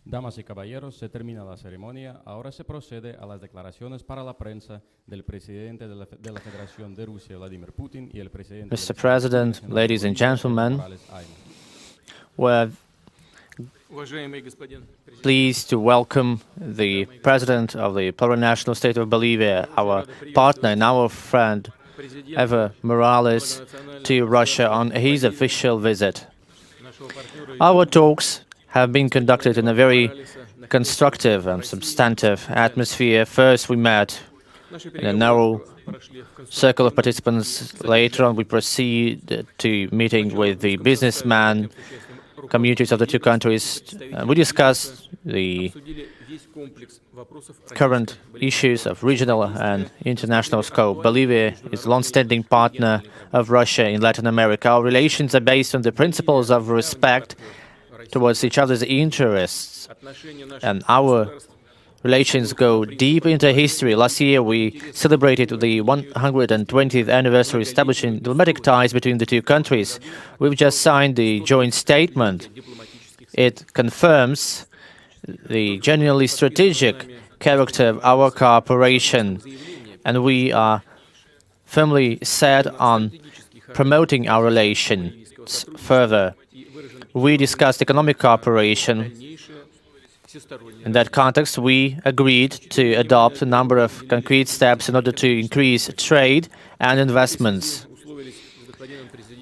Damas y caballeros, se termina la ceremonia. Ahora se procede a las declaraciones para la prensa del presidente de la Federación de Rusia, Wladimir Putin, y el presidente Mr. President, ladies and gentlemen, we're pleased to welcome the President of the plurinational state of Bolivia, our partner and our friend, Evo Morales, to Russia on his official visit. Our talks have been conducted in a very constructive and substantive atmosphere. First, we met in a narrow circle of participants. Later on, we proceeded to meeting with the businessmen, communities of the two countries. We discussed the current issues of regional and international scope. Bolivia is a long-standing partner of Russia in Latin America. Our relations are based on the principles of respect towards each other's interests, and our relations go deep into history. Last year, we celebrated the 120th anniversary establishing diplomatic ties between the two countries. We've just signed the joint statement. It confirms the genuinely strategic character of our cooperation, and we are firmly set on promoting our relations further. We discussed economic cooperation. In that context, we agreed to adopt a number of concrete steps in order to increase trade and investments.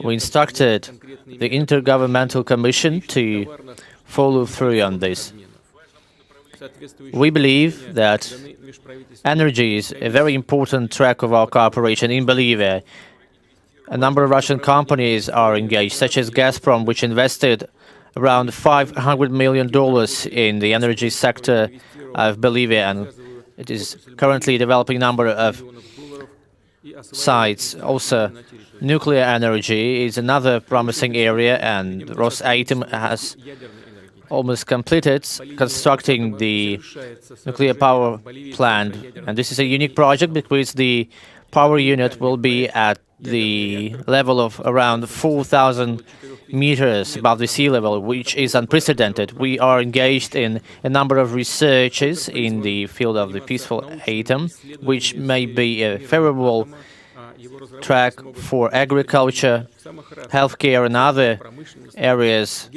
We instructed the Intergovernmental Commission to follow through on this. We believe that energy is a very important track of our cooperation in Bolivia. A number of Russian companies are engaged, such as Gazprom, which invested around $500 million in the energy sector of Bolivia, and it is currently developing a number of sites. Also, nuclear energy is another promising area, and Rosatom has almost completed constructing the nuclear power plant. And this is a unique project because the power unit will be at the level of around 4,000 meters above the sea level, which is unprecedented. We are engaged in a number of researches in the field of the peaceful atom, which may be a favorable track for agriculture, healthcare, and other areas.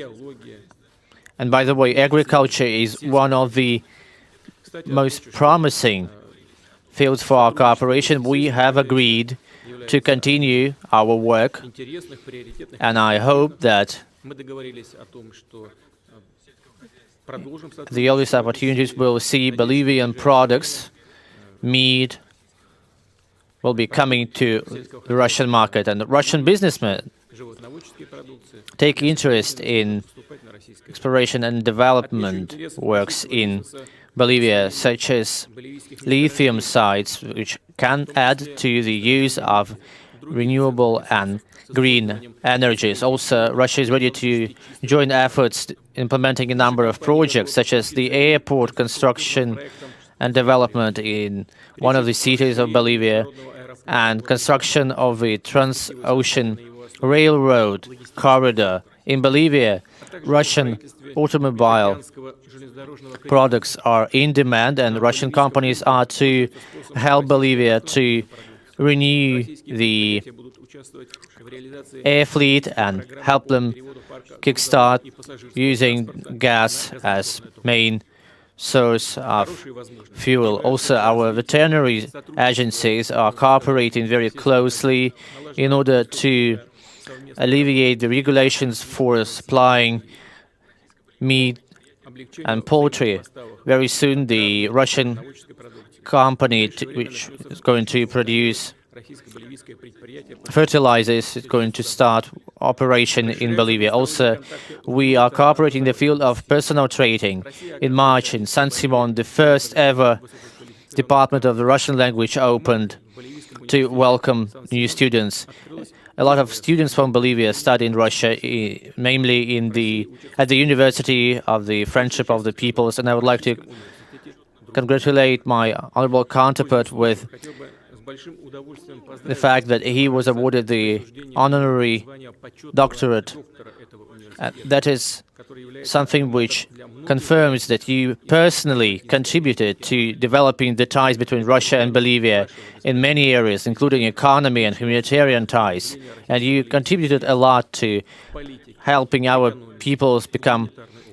And by the way, agriculture is one of the most promising fields for our cooperation. We have agreed to continue our work, and I hope that the earliest opportunities will see Bolivian products, meat, will be coming to the Russian market, and the Russian businessmen take interest in exploration and development works in Bolivia, such as lithium sites, which can add to the use of renewable and green energies. Also, Russia is ready to join efforts implementing a number of projects, such as the airport construction and development in one of the cities of Bolivia, and construction of the Trans-Ocean Railroad corridor. In Bolivia, Russian automobile products are in demand, and Russian companies are to help Bolivia to renew the air fleet and help them kickstart using gas as main source of fuel. Also, our veterinary agencies are cooperating very closely in order to alleviate the regulations for supplying meat and poultry. Very soon, the Russian company which is going to produce fertilizers is going to start operation in Bolivia. Also, we are cooperating in the field of personal trading. In March, in San Simon, the first ever department of the Russian language opened to welcome new students. A lot of students from Bolivia study in Russia, mainly at the University of the Friendship of the Peoples, and I would like to congratulate my honorable counterpart with the fact that he was awarded the honorary doctorate That is something which confirms that you personally contributed to developing the ties between Russia and Bolivia in many areas, including economy and humanitarian ties. And you contributed a lot to helping our peoples become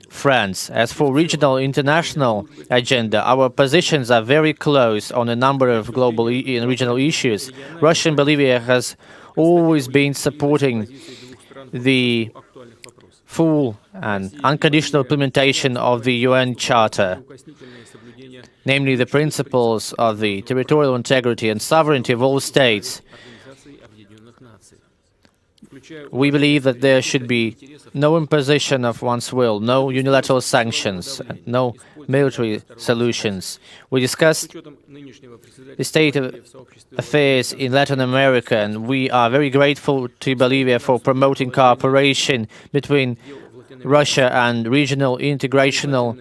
friends. As for regional international agenda, our positions are very close on a number of global and regional issues. Russia and Bolivia has always been supporting the full and unconditional implementation of the UN Charter, namely the principles of the territorial integrity and sovereignty of all states. We believe that there should be no imposition of one's will, no unilateral sanctions, no military solutions. We discussed the state of affairs in Latin America, and we are very grateful to Bolivia for promoting cooperation between Russia and regional integrational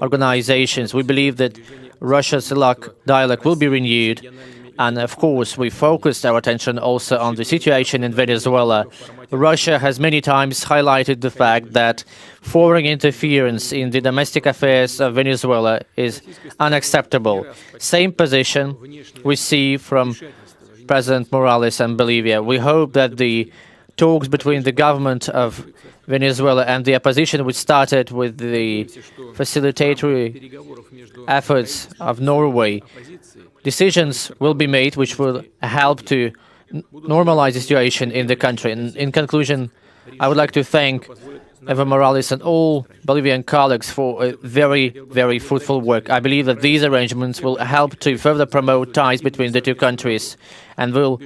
organizations. We believe that Russia-CELAC dialogue will be renewed. And of course, we focused our attention also on the situation in Venezuela. Russia has many times highlighted the fact that foreign interference in the domestic affairs of Venezuela is unacceptable. Same position we see from President Morales and Bolivia. We hope that the talks between the government of Venezuela and the opposition, which started with the facilitatory efforts of Norway, decisions will be made which will help to normalize the situation in the country. And in conclusion, I would like to thank Evo Morales and all Bolivian colleagues for a very, very fruitful work. I believe that these arrangements will help to further promote ties between the two countries and will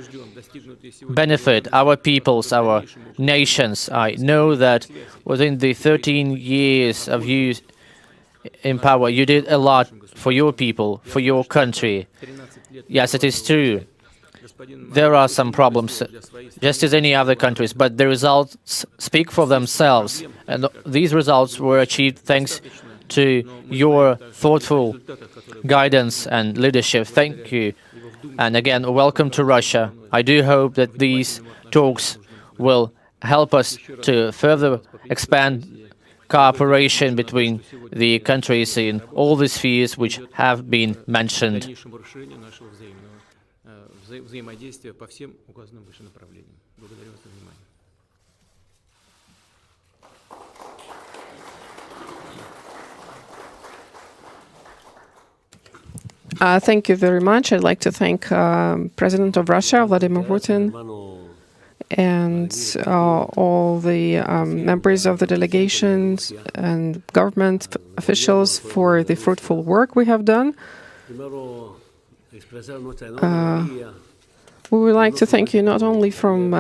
benefit our peoples, our nations. I know that within the 13 years of you in power, you did a lot for your people, for your country. Yes, it is true. There are some problems, just as any other countries, but the results speak for themselves. And these results were achieved thanks to your thoughtful guidance and leadership. Thank you. And again, welcome to Russia. I do hope that these talks will help us to further expand cooperation between the countries in all the spheres which have been mentioned. Thank you very much. I'd like to thank President of Russia, Vladimir Putin, and all the members of the delegations and government officials for the fruitful work we have done. We would like to thank you not only from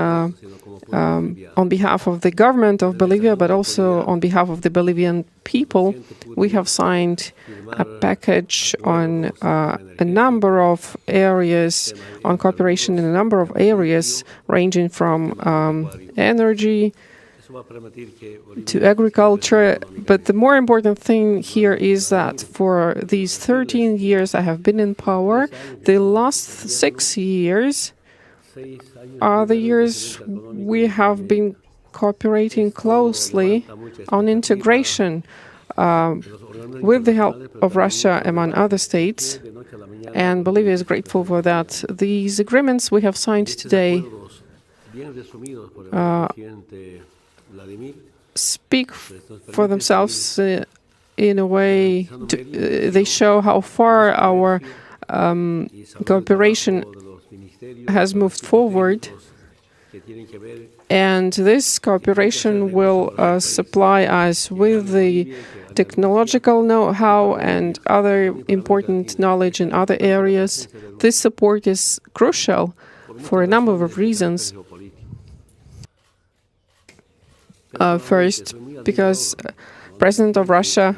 on behalf of the government of Bolivia, but also on behalf of the Bolivian people. We have signed a package on a number of areas, on cooperation in a number of areas, ranging from energy to agriculture. But the more important thing here is that for these 13 years I have been in power, the last 6 years are the years we have been cooperating closely on integration with the help of Russia, among other states, and Bolivia is grateful for that. These agreements we have signed today speak for themselves in a way. They show how far our cooperation has moved forward, and this cooperation will supply us with the technological know-how and other important knowledge in other areas. This support is crucial for a number of reasons. First, because President of Russia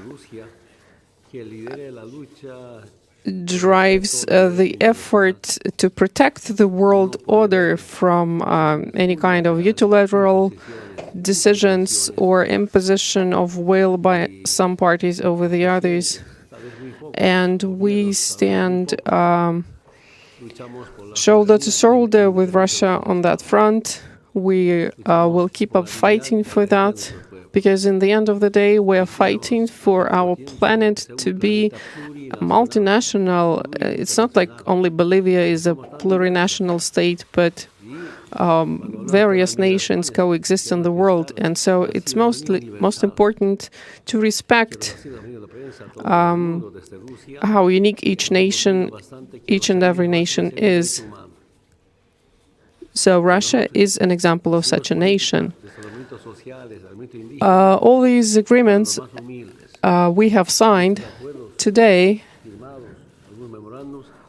drives the effort to protect the world order from any kind of unilateral decisions or imposition of will by some parties over the others. And we stand shoulder to shoulder with Russia on that front. We will keep up fighting for that. because in the end of the day, we're fighting for our planet to be multinational. It's not like only Bolivia is a plurinational state, but various nations coexist in the world, and so it's most important to respect how unique each and every nation is. So Russia is an example of such a nation. All these agreements we have signed today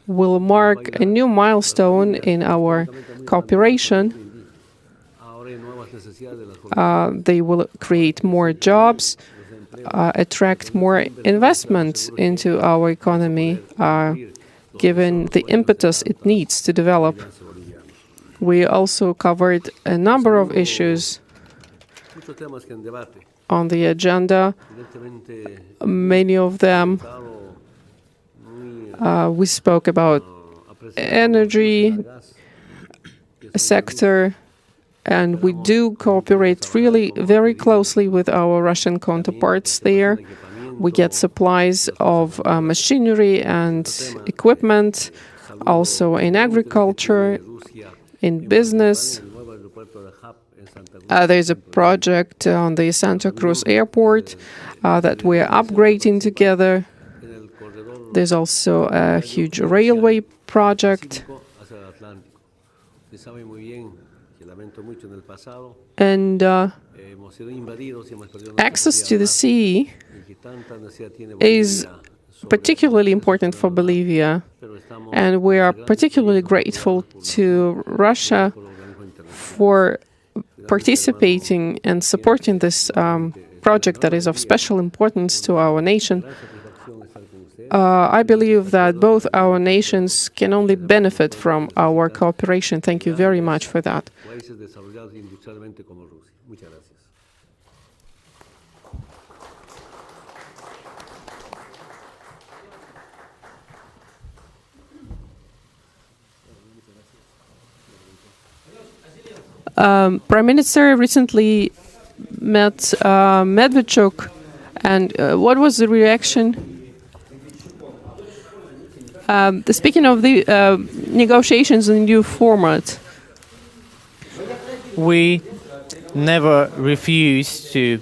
will mark a new milestone in our cooperation. They will create more jobs, attract more investment into our economy, given the impetus it needs to develop. We also covered a number of issues on the agenda. Many of them we spoke about energy sector, and we do cooperate really very closely with our Russian counterparts there. We get supplies of machinery and equipment, also in agriculture, in business. There's a project on the Santa Cruz airport that we're upgrading together. There's also a huge railway project. And access to the sea is particularly important for Bolivia, and we are particularly grateful to Russia for participating and supporting this project that is of special importance to our nation. I believe that both our nations can only benefit from our cooperation. Thank you very much for that. Prime Minister recently met Medvedchuk, and what was the reaction? Speaking of the negotiations in the new format, we never refuse to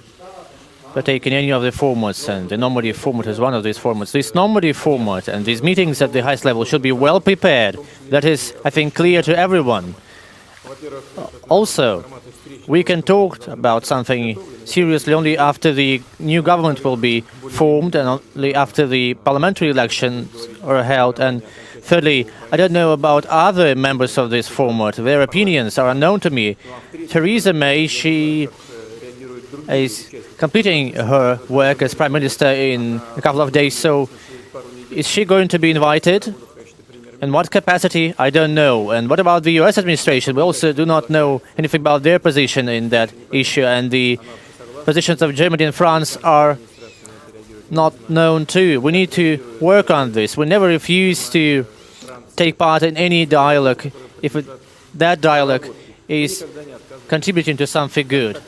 partake in any of the formats, and the normative format is one of these formats. This normative format and these meetings at the highest level should be well prepared. That is, I think, clear to everyone. Also, we can talk about something seriously only after the new government will be formed and only after the parliamentary elections are held. And thirdly, I don't know about other members of this format. Their opinions are unknown to me. Theresa May, she is completing her work as Prime Minister in a couple of days, so is she going to be invited? In what capacity? I don't know. And what about the US administration? We also do not know anything about their position in that issue, and the positions of Germany and France are not known too. We need to work on this. We never refuse to take part in any dialogue if that dialogue is contributing to something good.